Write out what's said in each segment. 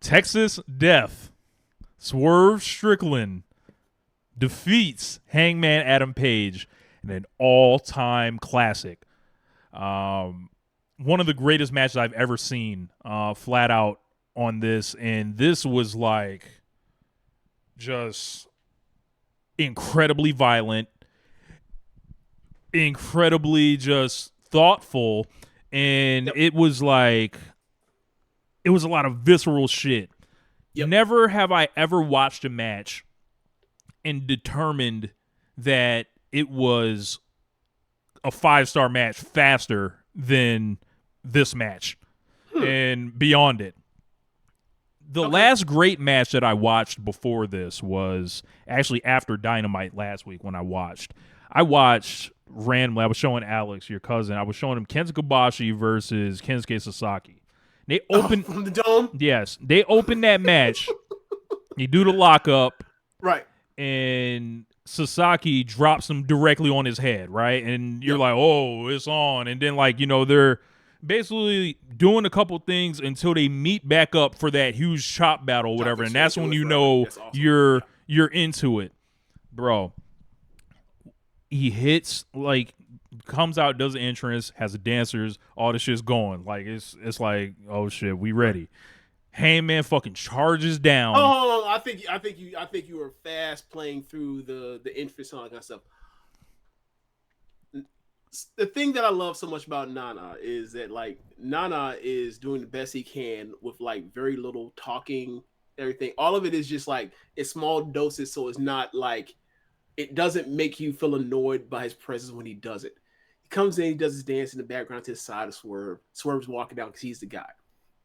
Texas Death, Swerve Strickland defeats Hangman Adam Page in an all-time classic. One of the greatest matches I've ever seen, flat out on this. And this was like just incredibly violent, incredibly just thoughtful. And it was like, it was a lot of visceral shit. Yep. Never have I ever watched a match and determined that it was a 5-star match faster than this match and beyond it. The last great match that I watched before this was actually after Dynamite last week when I watched randomly, I was showing Alex, your cousin, I was showing him Kenta Kobashi versus Kensuke Sasaki. They opened from the dome? Yes. They opened that match. You do the lockup. Right. And Sasaki drops him directly on his head, right? And you're like, oh, it's on. And then, like, you know, they're basically doing a couple things until they meet back up for that huge chop battle or whatever. And that's when you know you're into it. Bro, he hits, like, comes out, does the entrance, has the dancers, all this shit's going. Like, it's like, oh shit, we ready. Hangman fucking charges down. Oh, I think you were fast playing through the entrance and all that kind of stuff. The thing that I love so much about Nana is that, like, Nana is doing the best he can with, like, very little talking, everything. All of it is just like in small doses, so it's not like it doesn't make you feel annoyed by his presence when he does it. He comes in, he does his dance in the background to the side of Swerve. Swerve's walking down because he's the guy.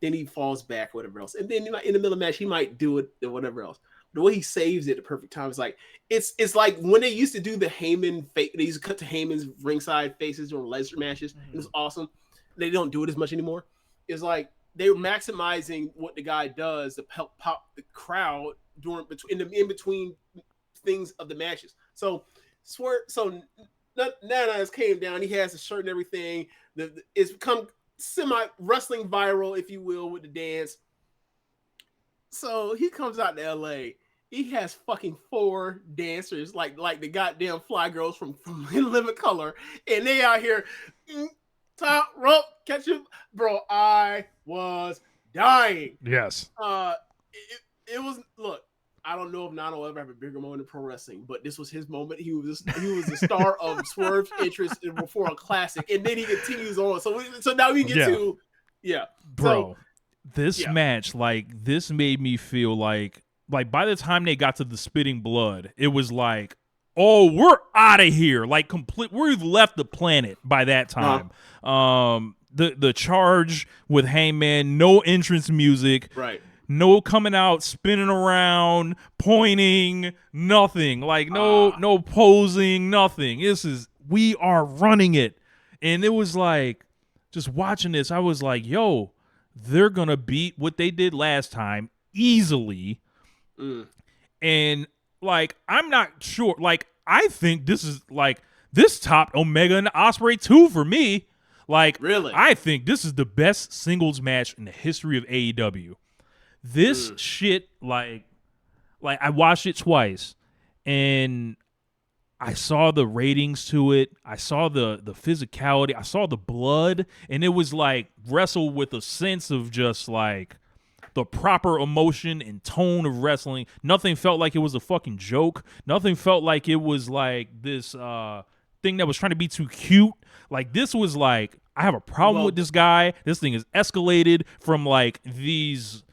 Then he falls back, whatever else. And then in the middle of the match, he might do it or whatever else. The way he saves it at the perfect time is like, it's like when they used to do the Heyman fake, they used to cut to Heyman's ringside faces during Lesnar matches. It was awesome. They don't do it as much anymore. It's like they were maximizing what the guy does to help pop the crowd in between things of the matches. So Nana has came down. He has a shirt and everything. It's become semi-wrestling viral, if you will, with the dance. So he comes out to LA. He has fucking 4 dancers, like the goddamn fly girls from In Living Color, and they out here top rope, catch him, bro. I was dying. Yes. It was, look. I don't know if Nana will ever have a bigger moment in pro wrestling, but this was his moment. He was the star of Swerve's interest before a classic, and then he continues on. So now we get to, bro. This match, like, this made me feel like by the time they got to the spitting blood, it was like, oh, we're out of here. Like, we've left the planet by that time. The charge with Hangman, no entrance music, right? No coming out, spinning around, pointing, nothing. Like, no posing, nothing. We are running it. And it was like, just watching this, I was like, yo, they're going to beat what they did last time easily. And, like, I'm not sure. Like, I think this is, like, this topped Omega and Ospreay 2 for me. Like, really? I think this is the best singles match in the history of AEW. This shit, like I watched it twice, and I saw the ratings to it. I saw the physicality. I saw the blood, and it was like wrestle with a sense of just like the proper emotion and tone of wrestling. Nothing felt like it was a fucking joke. Nothing felt like it was like this thing that was trying to be too cute. Like, this was like, I have a problem with this guy. This thing is escalated from like these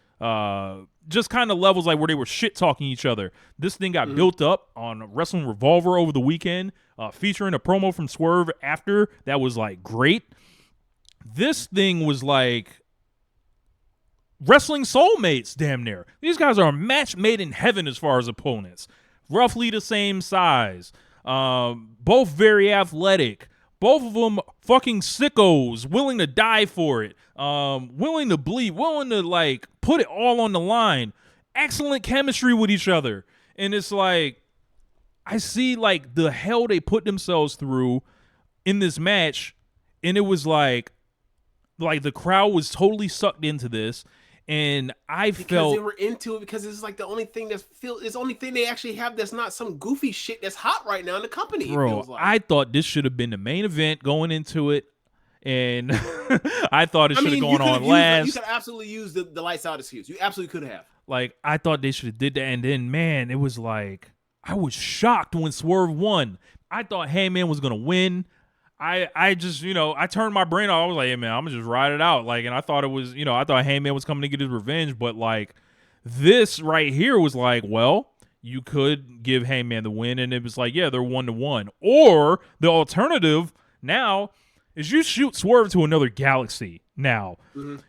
just kind of levels like where they were shit talking each other. This thing got built up on Wrestling Revolver over the weekend, featuring a promo from Swerve after that was like great. This thing was like wrestling soulmates, damn near. These guys are a match made in heaven as far as opponents. Roughly the same size, both very athletic. Both of them fucking sickos, willing to die for it, willing to bleed, willing to, like, put it all on the line. Excellent chemistry with each other. And it's like, I see, like, the hell they put themselves through in this match, and it was like the crowd was totally sucked into this, And I because felt they were into it because it's like the only thing it's the only thing they actually have that's not some goofy shit that's hot right now in the company. It bro, feels like. I thought this should have been the main event going into it. And I thought it should have gone on last. You could absolutely use the lights out excuse. You absolutely could have. Like, I thought they should have did that. And then, man, it was like, I was shocked when Swerve won. I thought Hangman was going to win. I just, I turned my brain off. I was like, hey, man, I'm going to just ride it out. Like, and I thought it was, I thought Hangman was coming to get his revenge. But, like, this right here was like, well, you could give Hangman the win. And it was like, yeah, they're 1-1. Or the alternative now is you shoot Swerve to another galaxy. Now,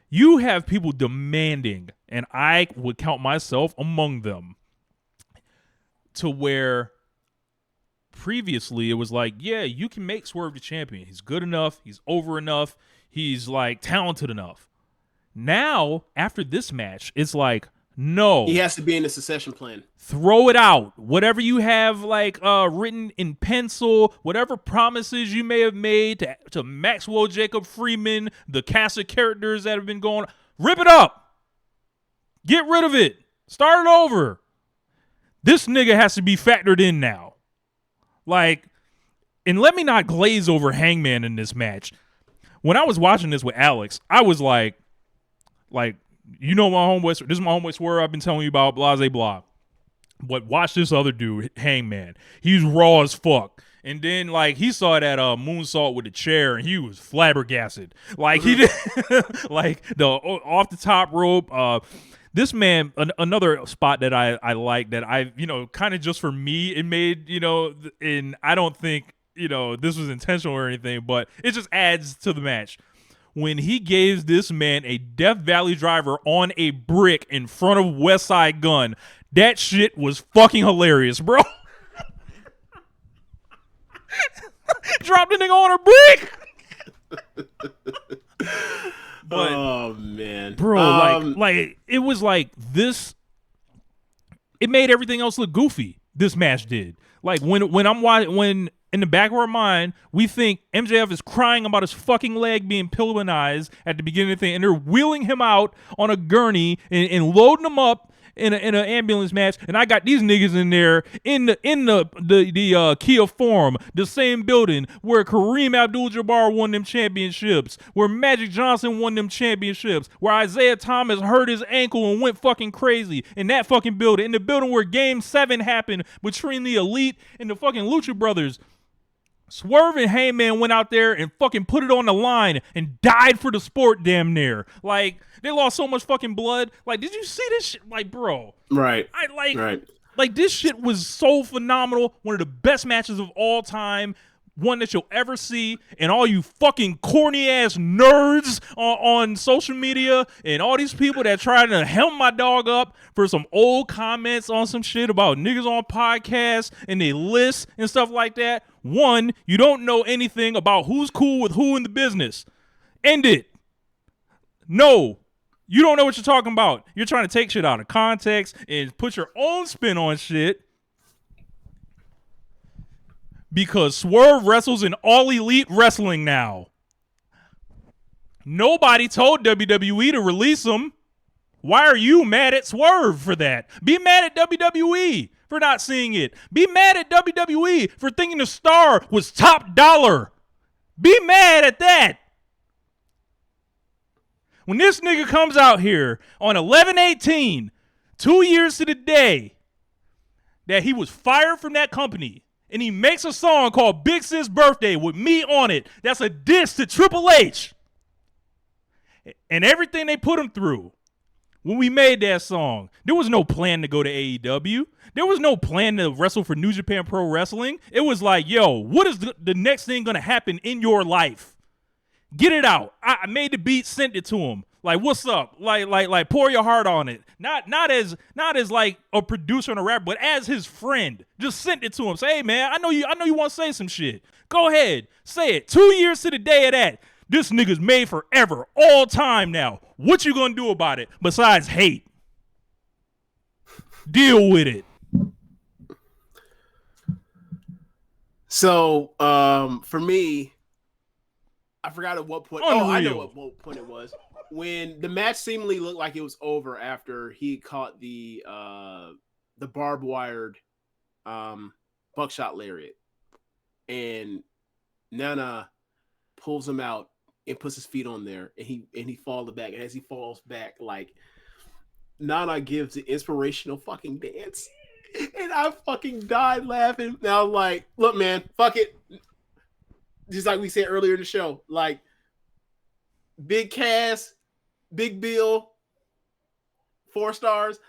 you have people demanding, and I would count myself among them, to where previously it was like, yeah, you can make Swerve the champion. He's good enough. He's over enough. He's, like, talented enough. Now, after this match, it's like, no. He has to be in the succession plan. Throw it out. Whatever you have, like, written in pencil, whatever promises you may have made to Maxwell Jacob Freeman, the cast of characters that have been going, rip it up. Get rid of it. Start it over. This nigga has to be factored in now. Like, and let me not glaze over Hangman in this match. When I was watching this with Alex, I was like, you know my homeboy, this is my homeboy Swerve I've been telling you about, blase blah. But watch this other dude, Hangman. He's raw as fuck. And then, like, he saw that moonsault with the chair, and he was flabbergasted. Like, he did, like, the off the top rope. This man, another spot that I like that I, kind of just for me, it made, and I don't think, this was intentional or anything, but it just adds to the match. When he gave this man a Death Valley driver on a brick in front of West Side Gun, that shit was fucking hilarious, bro. Dropped the nigga on a brick. But, oh man, bro, like it was like this. It made everything else look goofy. This match did. Like when I'm watching, when in the back of our mind we think MJF is crying about his fucking leg being pillowanized at the beginning of the thing, and they're wheeling him out on a gurney and loading him up in an ambulance match, and I got these niggas in there in the Kia Forum, the same building where Kareem Abdul-Jabbar won them championships, where Magic Johnson won them championships, where Isaiah Thomas hurt his ankle and went fucking crazy in that fucking building, in the building where Game 7 happened between the Elite and the fucking Lucha Brothers. Swerve and Hangman went out there and fucking put it on the line and died for the sport damn near. Like, they lost so much fucking blood. Like, did you see this shit? Like, bro. Right. Like, this shit was so phenomenal. One of the best matches of all time. One that you'll ever see. And all you fucking corny ass nerds on social media and all these people that try to hem my dog up for some old comments on some shit about niggas on podcasts and they lists and stuff like that. One, you don't know anything about who's cool with who in the business. End it. No, you don't know what you're talking about. You're trying to take shit out of context and put your own spin on shit. Because Swerve wrestles in All Elite Wrestling now. Nobody told WWE to release him. Why are you mad at Swerve for that? Be mad at WWE for not seeing it. Be mad at WWE for thinking the star was top dollar. Be mad at that. When this nigga comes out here on 11/18, 2 years to the day that he was fired from that company, and he makes a song called Big Sis Birthday with me on it, that's a diss to Triple H and everything they put him through. When we made that song, there was no plan to go to AEW. There was no plan to wrestle for New Japan Pro Wrestling. It was like, yo, what is the next thing going to happen in your life? Get it out. I made the beat, sent it to him. Like, what's up? Like, pour your heart on it. Not as like a producer and a rapper, but as his friend. Just sent it to him. Say, hey man, I know you want to say some shit. Go ahead, say it. 2 years to the day of that. This nigga's made forever, all time now. What you gonna do about it besides hate? Deal with it. So, for me, I forgot at what point. Unreal. Oh, I know what point it was. when the match seemingly looked like it was over after he caught the barbed wired buckshot lariat, and Nana pulls him out and puts his feet on there, and he falls back, and as he falls back, like Nana gives the inspirational fucking dance, and I fucking died laughing. Now, like, look, man, fuck it. Just like we said earlier in the show, like, big cast, big bill, 4 stars,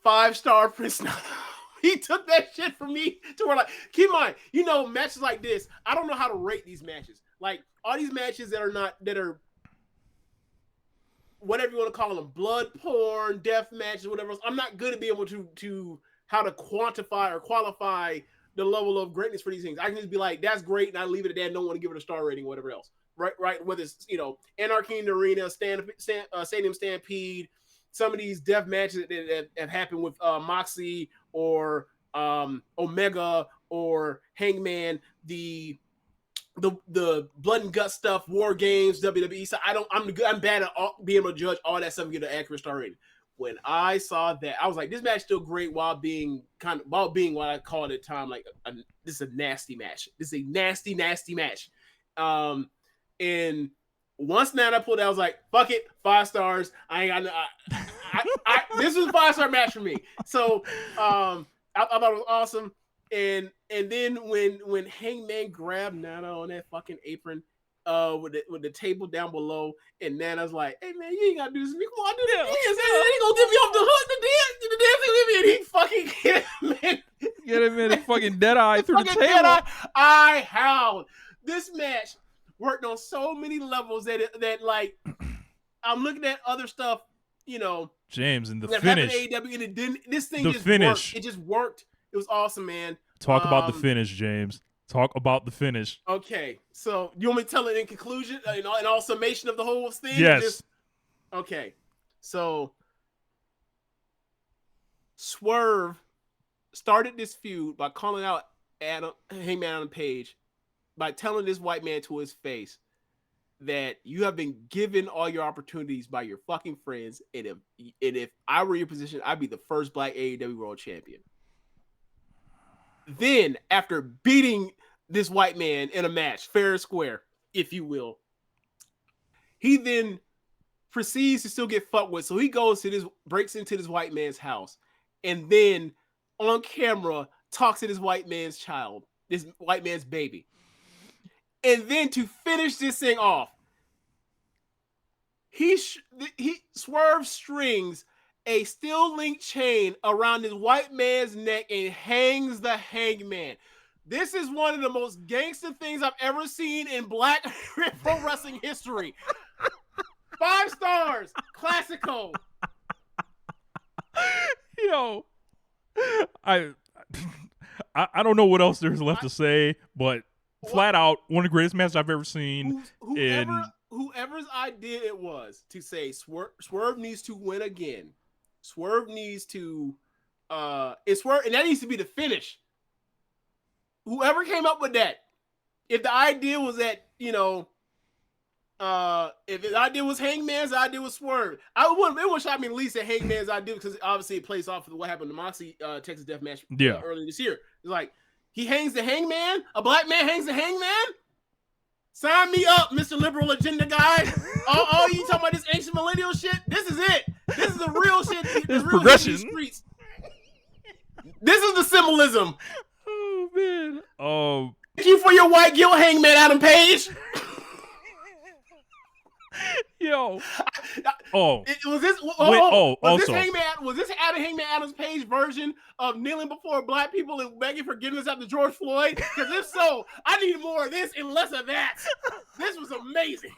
5-star Prince Nana. He took that shit from me to where, like, keep in mind, you know, matches like this, I don't know how to rate these matches. Like, all these matches that are whatever you want to call them, blood porn, death matches, whatever else, I'm not good at being able to how to quantify or qualify the level of greatness for these things. I can just be like, that's great, and I leave it at that. Don't want to give it a star rating, whatever else. Right. Whether it's, you know, Anarchy in the Arena, Stadium Stampede, some of these death matches that have happened with Moxley or Omega or Hangman, the blood and guts stuff, War Games, WWE. So I'm bad at being able to judge all that stuff and get an accurate star rating. When I saw that, I was like, this match is still great while being what I called at the time, like this is a nasty match. This is a nasty match. And once Nana pulled out, I was like, fuck it, 5 stars. I ain't got this was a 5-star match for me. So I thought it was awesome. And then when Hangman grabbed Nana on that fucking apron, with the table down below, and Nana's like, "Hey man, you ain't gotta do this. Come on, do that. He gonna get me off the hook. The damn thing, and he fucking get him in a fucking dead eye through the table. I howled. This match worked on so many levels that like I'm looking at other stuff, you know, James, and the finish. AEW, and it didn't. This thing the just finish. Worked. It just worked. It was awesome, man. Talk about the finish, James. Talk about the finish. Okay, so you want me to tell it in conclusion, in all summation of the whole thing? Yes. Okay, so Swerve started this feud by calling out Hangman Adam Page, by telling this white man to his face that you have been given all your opportunities by your fucking friends, and if I were in your position, I'd be the first black AEW World Champion. Then, after beating this white man in a match, fair and square, if you will, he then proceeds to still get fucked with. So he breaks into this white man's house, and then on camera talks to this white man's child, this white man's baby. And then to finish this thing off, Swerve strings a steel link chain around this white man's neck and hangs the Hangman. This is one of the most gangster things I've ever seen in black pro wrestling history. 5 stars, classico. Yo, I don't know what else there's left to say, but flat out one of the greatest matches I've ever seen. Whoever's idea it was to say Swerve needs to win again. Swerve needs to and that needs to be the finish. Whoever came up with that, if the idea was that, if the idea was Hangman's, the idea was Swerve. It would shock me at least at Hangman's idea, because obviously it plays off of what happened to Moxley Texas Death Match earlier this year. It's like, he hangs the Hangman, a black man hangs the Hangman. Sign me up, Mr. Liberal Agenda guy. all you talking about this ancient millennial shit? This is it. This is the real shit. This progression. Streets. This is the symbolism. Oh man. Thank you for your white guilt, Hangman Adam Page. Yo. Was this Hangman Adams Page version of kneeling before black people and begging forgiveness after George Floyd? Because if so, I need more of this and less of that. This was amazing.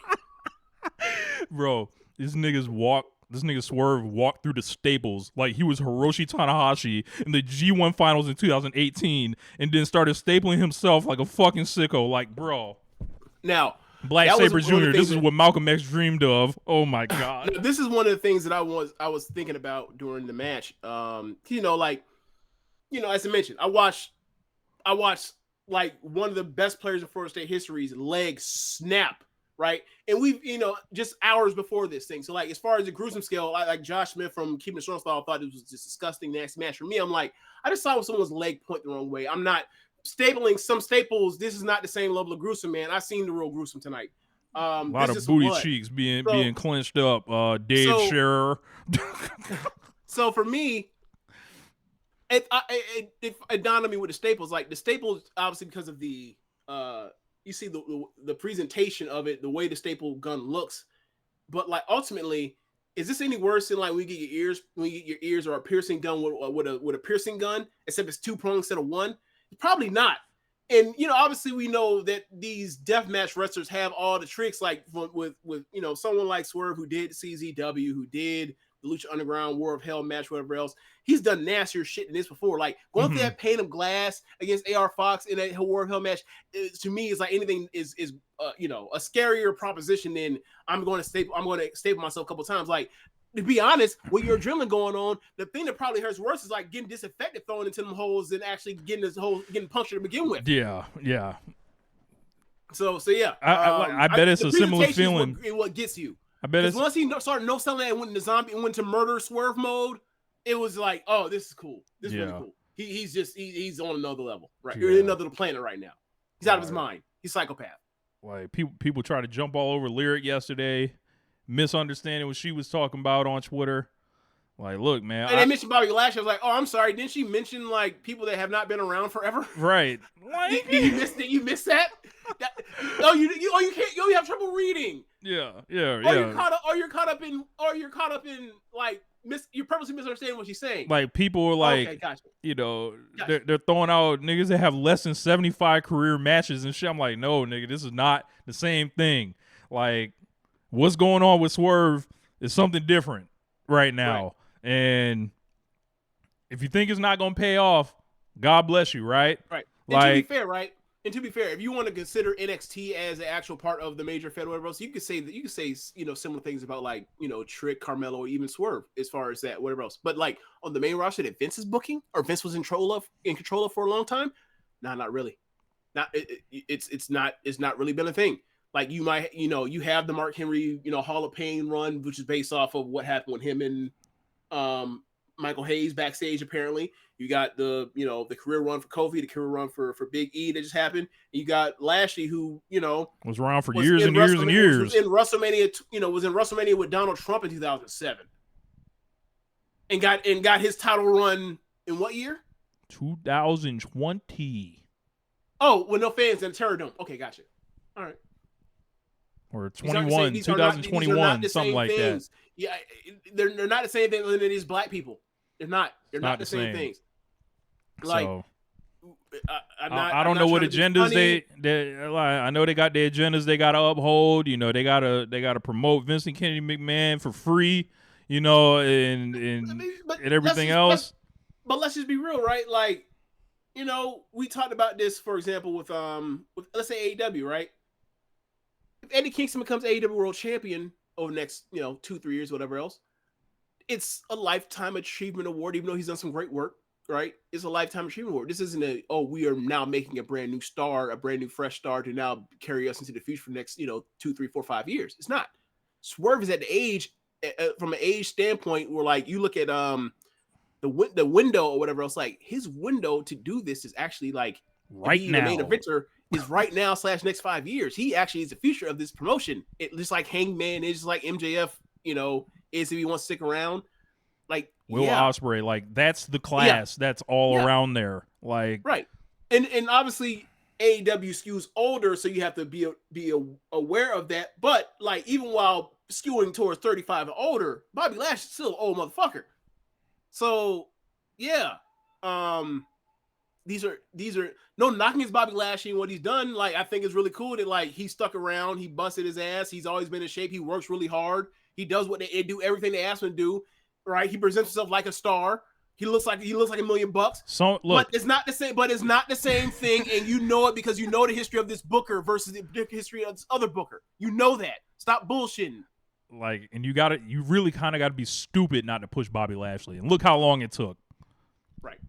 Bro, this nigga Swerve walked through the staples like he was Hiroshi Tanahashi in the G1 finals in 2018, and then started stapling himself like a fucking sicko. Like, bro. Now, Black Saber Jr., this is what Malcolm X dreamed of. Oh my God. This is one of the things that I was thinking about during the match. As I mentioned, I watched like one of the best players in Florida State history's leg snap right? And we've, just hours before this thing. So like, as far as the gruesome scale, like Josh Smith from Keeping It Strong Style thought it was just disgusting nasty match. For me, I'm like, I just saw someone's leg point the wrong way. I'm not stapling some staples. This is not the same level of gruesome, man. I seen the real gruesome tonight. A lot of booty cheeks being clenched up. Dave Scherer. So for me, it dawned on me with the staples. Like the staples, obviously because of the you see the presentation of it, the way the staple gun looks. But like ultimately, is this any worse than like when you get your ears or a piercing done with a piercing gun, except it's 2 prongs instead of 1? Probably not. And obviously we know that these deathmatch wrestlers have all the tricks, like with someone like Swerve who did CZW, who did the Lucha Underground War of Hell match, whatever else. He's done nastier shit than this before. Like going through that pane of glass against AR Fox in that War of Hell match, to me is like anything is a scarier proposition than I'm going to staple myself a couple times. Like, to be honest, with your adrenaline going on, the thing that probably hurts worse is like getting disinfectant thrown into them holes and actually getting punctured to begin with. Yeah. So yeah. I bet it's a similar feeling. What gets you? I bet it's once he started no selling and went into zombie and went to murder Swerve mode, it was like, oh, this is cool. This is really cool. He's on another level, right? You're in another planet right now. He's out of his mind. He's psychopath. Like people try to jump all over Lyric yesterday, misunderstanding what she was talking about on Twitter. Like, look, man. And they mentioned Bobby Lashley. I was like, oh, I'm sorry. Didn't she mention like people that have not been around forever? Right. Did you miss that? You can't. You have trouble reading. Yeah. You're caught up in like you're purposely misunderstanding what she's saying. Like people are like, okay, gotcha. They're throwing out niggas that have less than 75 career matches and shit. I'm like, no, nigga, this is not the same thing. Like, what's going on with Swerve is something different right now. Right. And if you think it's not going to pay off, God bless you, right? Right. And to be fair, right? And to be fair, if you want to consider NXT as an actual part of the major Federal Rose, you could say similar things about like, Trick, Carmelo, or even Swerve as far as that, whatever else. But like on the main roster that Vince is booking or Vince was in control of for a long time, not really. It's not really been a thing. Like you might, you have the Mark Henry, Hall of Pain run, which is based off of what happened with him and Michael Hayes backstage. Apparently, you got the career run for Kofi, the career run for Big E that just happened. And you got Lashley, who was around for years and years and years. Was in WrestleMania with Donald Trump in 2007, and got his title run in what year? 2020. Oh, with no fans in Terradome. Okay, gotcha. All right. Or 2021, something like things. that. Yeah, they're not the same thing than these black people. They're not. They're not the same things. Like, so, I don't know what agendas they I know they got their agendas they gotta uphold. They gotta promote Vincent Kennedy McMahon for free. And everything else. But let's just be real, right? Like, we talked about this, for example, with let's say AEW, right? If Eddie Kingston becomes AEW World Champion over the next, 2-3 years, whatever else, it's a lifetime achievement award, even though he's done some great work, right? It's a lifetime achievement award. This isn't we are now making a brand new star, a brand new fresh star to now carry us into the future for the next, 2, 3, 4, 5 years. It's not. Swerve is at the age, from an age standpoint, where like you look at the window or whatever else, like his window to do this is actually like right now. The main eventer is right now / next 5 years. He actually is the future of this promotion. It just like Hangman is, just like MJF, is if he wants to stick around. Like Will Ospreay, like that's the class that's all around there. Like right. And obviously AEW skews older, so you have to be aware of that. But like even while skewing towards 35 and older, Bobby Lashley's still an old motherfucker. So yeah. These are no knocking against Bobby Lashley and what he's done. Like, I think it's really cool that like he stuck around, he busted his ass, he's always been in shape, he works really hard, he does what they do, everything they ask him to do, right? He presents himself like a star. He looks like $1 million. So look, but it's not the same. But it's not the same thing, and you know it because you know the history of this booker versus the history of this other booker. You know that. Stop bullshitting. Like, and you really kind of got to be stupid not to push Bobby Lashley. And look how long it took. Right.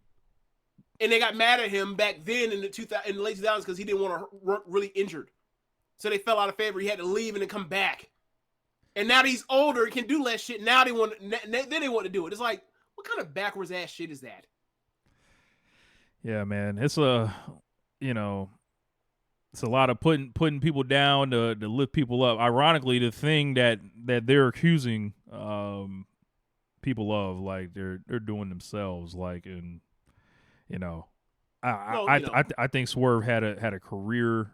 And they got mad at him back then in the late 2000s because he didn't want to work really injured. So they fell out of favor. He had to leave and then come back. And now that he's older, he can do less shit. Now they want to do it. It's like, what kind of backwards ass shit is that? Yeah, man. It's a lot of putting people down to lift people up. Ironically, the thing that they're accusing people of, like they're doing themselves, like, and I think Swerve had a career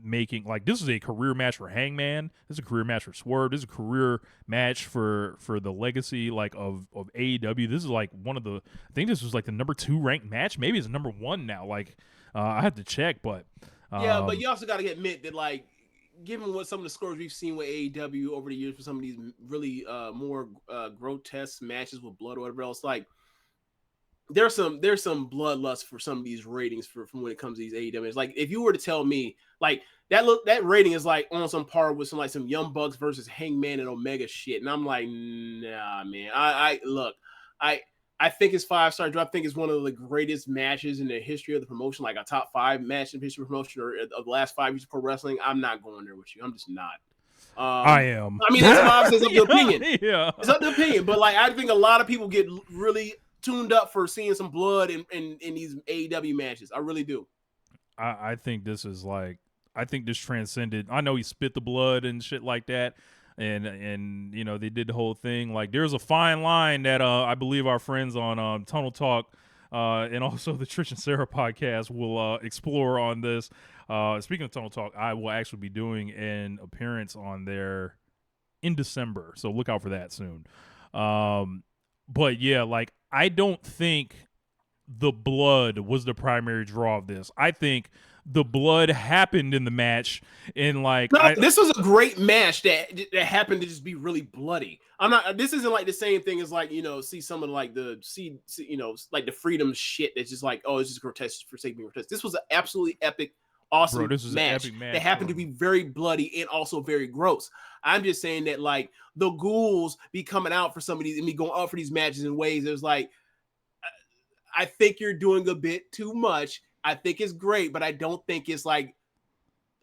making, like, this is a career match for Hangman. This is a career match for Swerve. This is a career match for the legacy, like, of AEW. This is like one of the, I think this was like the number 2 ranked match. Maybe it's number 1 now. Like, I have to check, but yeah, but you also got to admit that, like, given what some of the scores we've seen with AEW over the years for some of these really more grotesque matches with blood or whatever else, like, there's some bloodlust for some of these ratings from when it comes to these AEW. It's like, if you were to tell me, like, that rating is like on some par with some Young Bucks versus Hangman and Omega shit, and I'm like, nah, man. I think it's 5 stars. I think it's one of the greatest matches in the history of the promotion, like a top 5 match in the history of promotion or of the last 5 years of pro wrestling. I'm not going there with you. I'm just not. I am. I mean, that's obviously it's up to opinion. Yeah, it's up to opinion. But, like, I think a lot of people get really tuned up for seeing some blood in these AEW matches. I really do. I think this is like, I think this transcended. I know he spit the blood and shit like that, and they did the whole thing. Like, there's a fine line that I believe our friends on Tunnel Talk and also the Trish and Sarah podcast will explore on this. Speaking of Tunnel Talk, I will actually be doing an appearance on there in December, so look out for that soon. But yeah, like, I don't think the blood was the primary draw of this. I think the blood happened in the match, and like, this was a great match that happened to just be really bloody. This isn't like the same thing as, like, see some of like like the freedom shit that's just like, oh, it's just grotesque for sake of being grotesque. This was an absolutely epic, awesome match that happened to be very bloody and also very gross. I'm just saying that, like, the ghouls be coming out for some of these and be going up for these matches in ways that's like, I think you're doing a bit too much. I think it's great, but I don't think it's on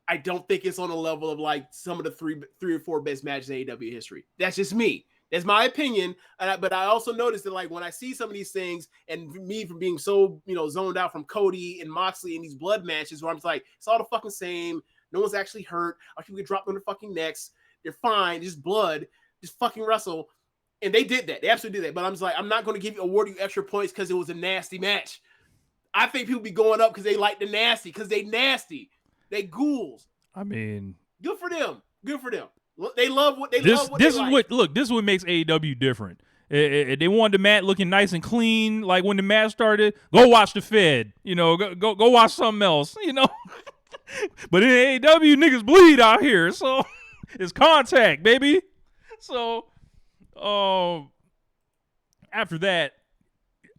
the level of, like, some of the three or four best matches in AEW history. That's just me. That's my opinion. But I also noticed that, like, when I see some of these things, and me from being so, zoned out from Cody and Moxley in these blood matches, where I'm just like, it's all the fucking same. No one's actually hurt. Our people get dropped on their fucking necks. They're fine. Just blood. Just fucking wrestle. And they did that. They absolutely did that. But I'm just like, I'm not going to award you extra points because it was a nasty match. I think people be going up because they like the nasty, because they nasty. They ghouls. I mean, good for them. Good for them. They love what they this, love. What this they is like. this is what makes AEW different. They wanted the mat looking nice and clean. Like, when the match started, go watch the Fed. Go watch something else. But in AEW, niggas bleed out here, so it's contact, baby. So, after that,